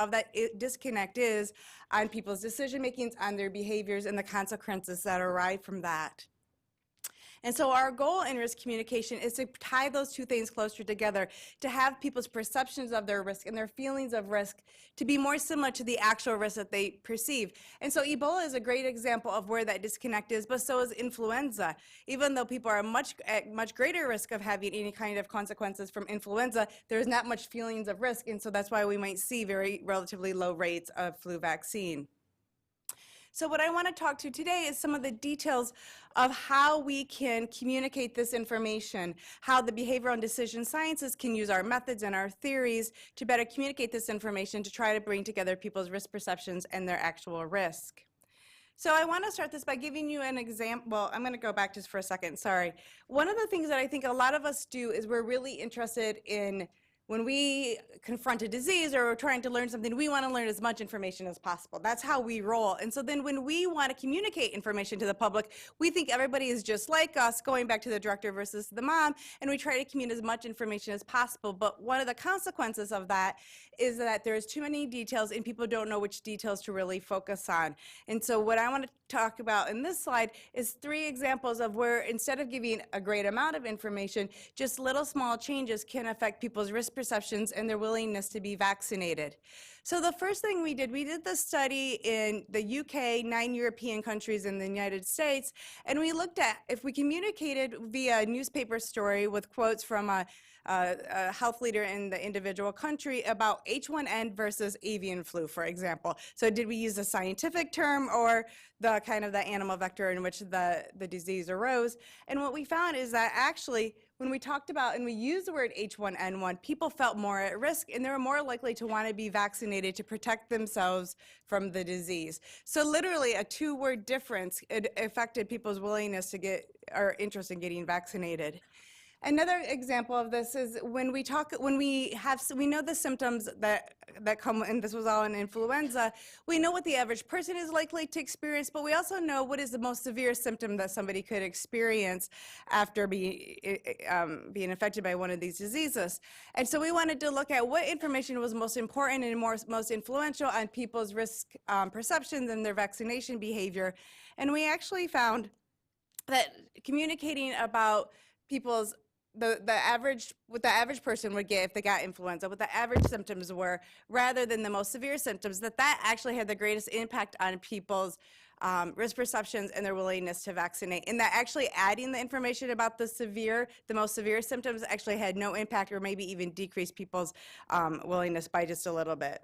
of that disconnect is on people's decision makings, on their behaviors, and the consequences that arrive from that. And so our goal in risk communication is to tie those two things closer together, to have people's perceptions of their risk and their feelings of risk to be more similar to the actual risk that they perceive. And so Ebola is a great example of where that disconnect is, but so is influenza. Even though people are at much greater risk of having any kind of consequences from influenza, there's not much feelings of risk, and so that's why we might see very relatively low rates of flu vaccine. So what I want to talk to today is some of the details of how we can communicate this information, how the behavioral and decision sciences can use our methods and our theories to better communicate this information to try to bring together people's risk perceptions and their actual risk. So I want to start this by giving you an example. Well, I'm going to go back just for a second, sorry. One of the things that I think a lot of us do is we're really interested in when we confront a disease or we're trying to learn something, we want to learn as much information as possible. That's how we roll. And so then when we want to communicate information to the public, we think everybody is just like us, going back to the director versus the mom, and we try to communicate as much information as possible. But one of the consequences of that is that there's too many details and people don't know which details to really focus on. And so what I want to talk about in this slide is 3 examples of where instead of giving a great amount of information, just little small changes can affect people's risk perceptions and their willingness to be vaccinated. So the first thing we did this study in the UK, 9 European countries, and the United States, and we looked at if we communicated via a newspaper story with quotes from a health leader in the individual country about H1N versus avian flu, for example. So did we use a scientific term or the kind of the animal vector in which the disease arose? And what we found is that actually when we talked about and we used the word H1N1, people felt more at risk and they were more likely to want to be vaccinated to protect themselves from the disease. So literally a 2-word difference, it affected people's willingness to get or interest in getting vaccinated. Another example of this is when we know the symptoms that come, and this was all in influenza, we know what the average person is likely to experience, but we also know what is the most severe symptom that somebody could experience after being affected by one of these diseases. And so we wanted to look at what information was most important and most influential on people's risk perceptions and their vaccination behavior. And we actually found that communicating about people's what the average person would get if they got influenza, what the average symptoms were, rather than the most severe symptoms, that actually had the greatest impact on people's risk perceptions and their willingness to vaccinate. And that actually adding the information about the most severe symptoms actually had no impact or maybe even decreased people's willingness by just a little bit.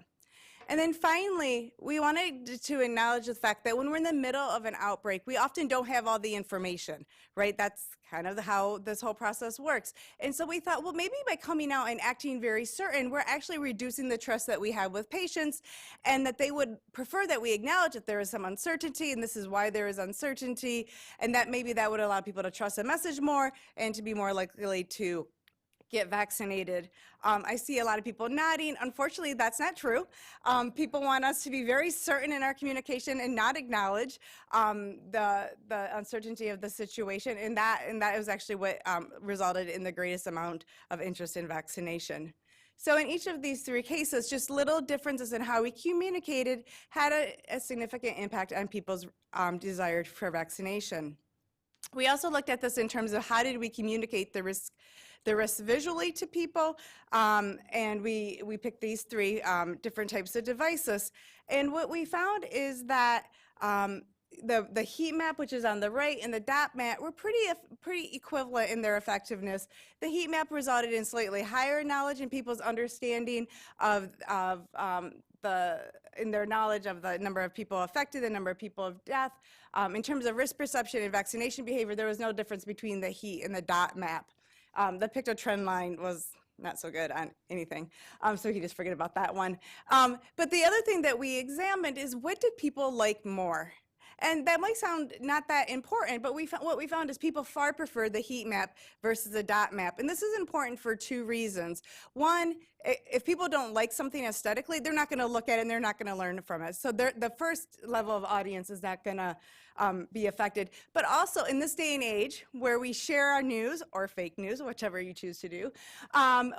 And then finally, we wanted to acknowledge the fact that when we're in the middle of an outbreak, we often don't have all the information, right? That's kind of how this whole process works. And so we thought, well, maybe by coming out and acting very certain, we're actually reducing the trust that we have with patients and that they would prefer that we acknowledge that there is some uncertainty and this is why there is uncertainty, and that maybe that would allow people to trust the message more and to be more likely to get vaccinated. I see a lot of people nodding. Unfortunately, that's not true. People want us to be very certain in our communication and not acknowledge the uncertainty of the situation, and that was actually what resulted in the greatest amount of interest in vaccination. So in each of these 3 cases, just little differences in how we communicated had a significant impact on people's desire for vaccination. We also looked at this in terms of how did we communicate the risk visually to people, and we picked these 3 different types of devices. And what we found is that the heat map, which is on the right, and the dot map were pretty equivalent in their effectiveness. The heat map resulted in slightly higher knowledge in people's understanding in their knowledge of the number of people affected, the number of people of death. In terms of risk perception and vaccination behavior, there was no difference between the heat and the dot map. The picto trend line was not so good on anything, so you just forget about that one. But the other thing that we examined is what did people like more? And that might sound not that important, but what we found is people far prefer the heat map versus the dot map. And this is important for 2 reasons. One, if people don't like something aesthetically, they're not going to look at it and they're not going to learn from it. So the first level of audience is not going to be affected. But also in this day and age where we share our news or fake news, whichever you choose to do,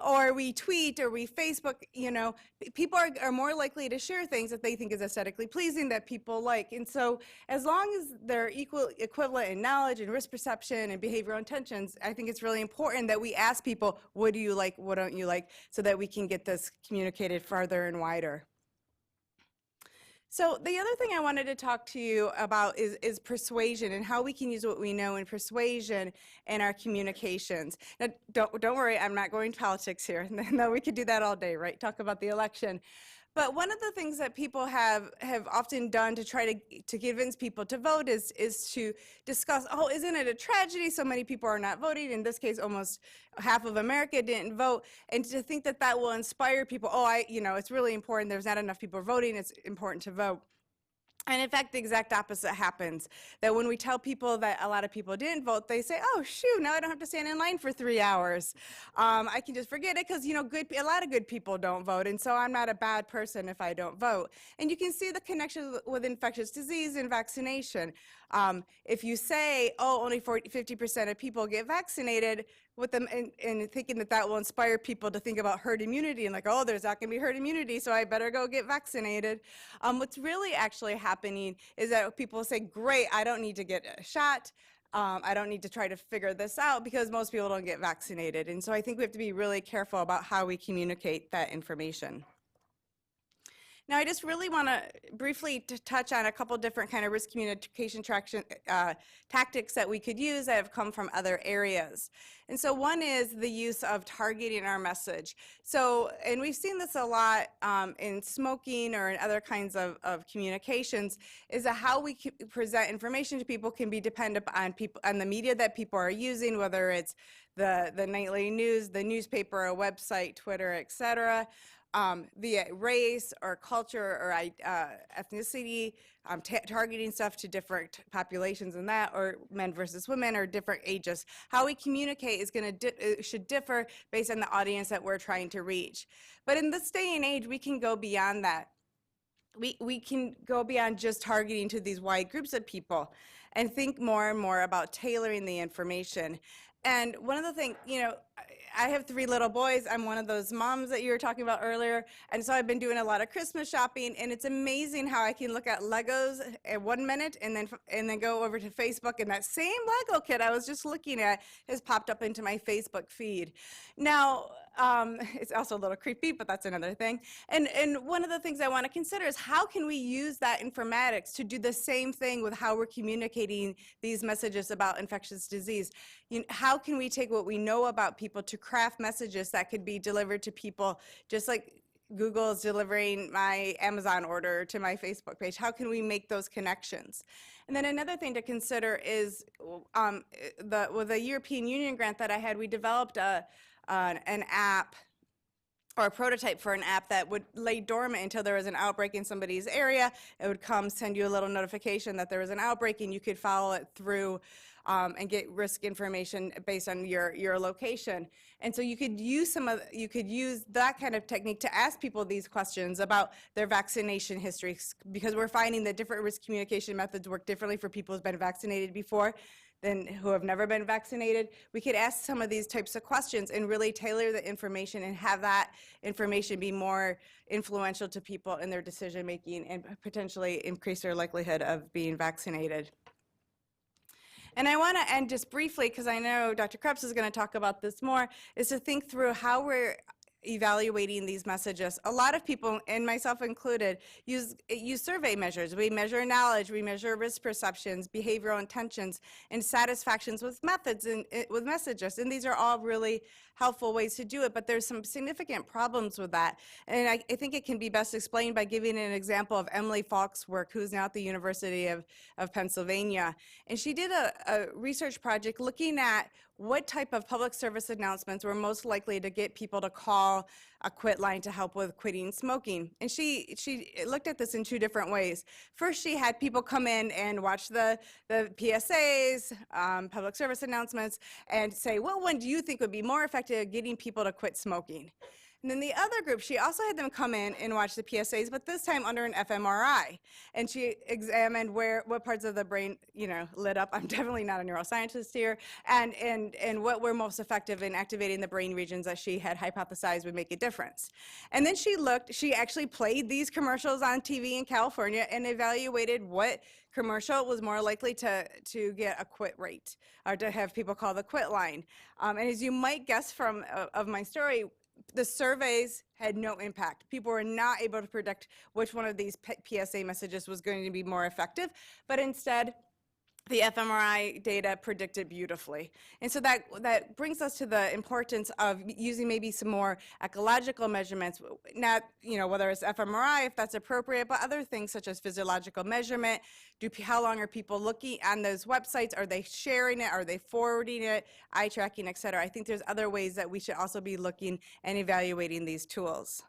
or we tweet or we Facebook, you know, people are more likely to share things that they think is aesthetically pleasing that people like. And so as long as they're equivalent in knowledge and risk perception and behavioral intentions, I think it's really important that we ask people, what do you like, what don't you like, so that we can get this communicated farther and wider. So the other thing I wanted to talk to you about is persuasion and how we can use what we know in persuasion in our communications. Now, don't worry, I'm not going to politics here. No, we could do that all day, right? Talk about the election. But one of the things that people have often done to try to convince people to vote is to discuss, oh, isn't it a tragedy so many people are not voting? In this case, almost half of America didn't vote. And to think that that will inspire people, oh, you know, it's really important. There's not enough people voting. It's important to vote. And in fact, the exact opposite happens, that when we tell people that a lot of people didn't vote, they say, oh, shoot, now I don't have to stand in line for 3 hours. I can just forget it because, you know, a lot of good people don't vote, and so I'm not a bad person if I don't vote. And you can see the connection with infectious disease and vaccination. If you say, oh, only 50% of people get vaccinated, with them and thinking that that will inspire people to think about herd immunity and like, oh, there's not going to be herd immunity, so I better go get vaccinated. What's really actually happening is that people say, great, I don't need to get a shot. I don't need to try to figure this out because most people don't get vaccinated. And so I think we have to be really careful about how we communicate that information. Now, I just really want to briefly touch on a couple different kind of risk communication tactics that we could use that have come from other areas. And so one is the use of targeting our message. So, and we've seen this a lot in smoking or in other kinds of communications, is that how we present information to people can be dependent on the media that people are using, whether it's the nightly news, the newspaper, a website, Twitter, etc. Via race or culture or ethnicity, targeting stuff to different populations and that, or men versus women or different ages. How we communicate is should differ based on the audience that we're trying to reach. But in this day and age, we can go beyond that. We can go beyond just targeting to these wide groups of people and think more and more about tailoring the information. And one of the things, you know, I have 3 little boys. I'm one of those moms that you were talking about earlier. And so I've been doing a lot of Christmas shopping, and it's amazing how I can look at Legos in 1 minute and then go over to Facebook, and that same Lego kit I was just looking at has popped up into my Facebook feed. Now, it's also a little creepy, but that's another thing. And one of the things I want to consider is how can we use that informatics to do the same thing with how we're communicating these messages about infectious disease? How can we take what we know about people to craft messages that could be delivered to people, just like Google is delivering my Amazon order to my Facebook page? How can we make those connections? And then another thing to consider is with a European Union grant that I had, we developed an app or a prototype for an app that would lay dormant until there was an outbreak in somebody's area. It would come send you a little notification that there was an outbreak, and you could follow it through and get risk information based on your location. And so you could use that kind of technique to ask people these questions about their vaccination history, because we're finding that different risk communication methods work differently for people who've been vaccinated before than who have never been vaccinated. We could ask some of these types of questions and really tailor the information and have that information be more influential to people in their decision making and potentially increase their likelihood of being vaccinated. And I want to end just briefly, because I know Dr. Krebs is going to talk about this more, is to think through how we're evaluating these messages. A lot of people, and myself included, use survey measures. We measure knowledge, we measure risk perceptions, behavioral intentions, and satisfactions with methods and with messages. And these are all really helpful ways to do it, but there's some significant problems with that. And I think it can be best explained by giving an example of Emily Falk's work, who's now at the University of Pennsylvania. And she did a research project looking at what type of public service announcements were most likely to get people to call a quit line to help with quitting smoking. And she looked at this in 2 different ways. First, she had people come in and watch the PSAs, public service announcements, and say, what one do you think would be more effective at getting people to quit smoking? And then the other group, she also had them come in and watch the PSAs, but this time under an fMRI. And she examined what parts of the brain, lit up. I'm definitely not a neuroscientist here. And what were most effective in activating the brain regions that she had hypothesized would make a difference. And then she actually played these commercials on TV in California and evaluated what commercial was more likely to get a quit rate, or to have people call the quit line. And as you might guess from of my story, the surveys had no impact. People were not able to predict which one of these PSA messages was going to be more effective, but instead, the fMRI data predicted beautifully. And so that brings us to the importance of using maybe some more ecological measurements, not, whether it's fMRI, if that's appropriate, but other things such as physiological measurement. How long are people looking on those websites? Are they sharing it? Are they forwarding it? Eye tracking, et cetera. I think there's other ways that we should also be looking and evaluating these tools.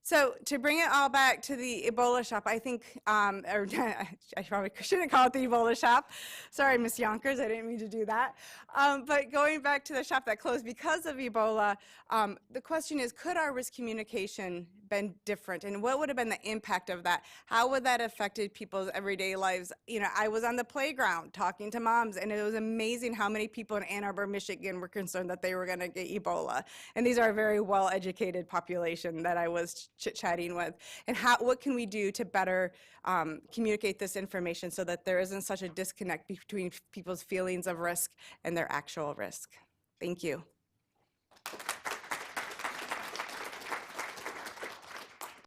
So to bring it all back to the Ebola shop, I think, or I probably shouldn't call it the Ebola shop. Sorry, Ms. Yonkers, I didn't mean to do that. But going back to the shop that closed because of Ebola, the question is, could our risk communication been different? And what would have been the impact of that? How would that have affected people's everyday lives? I was on the playground talking to moms, and it was amazing how many people in Ann Arbor, Michigan were concerned that they were going to get Ebola. And these are a very well-educated population that I was chit-chatting with. And what can we do to better communicate this information so that there isn't such a disconnect between people's feelings of risk and their actual risk? Thank you.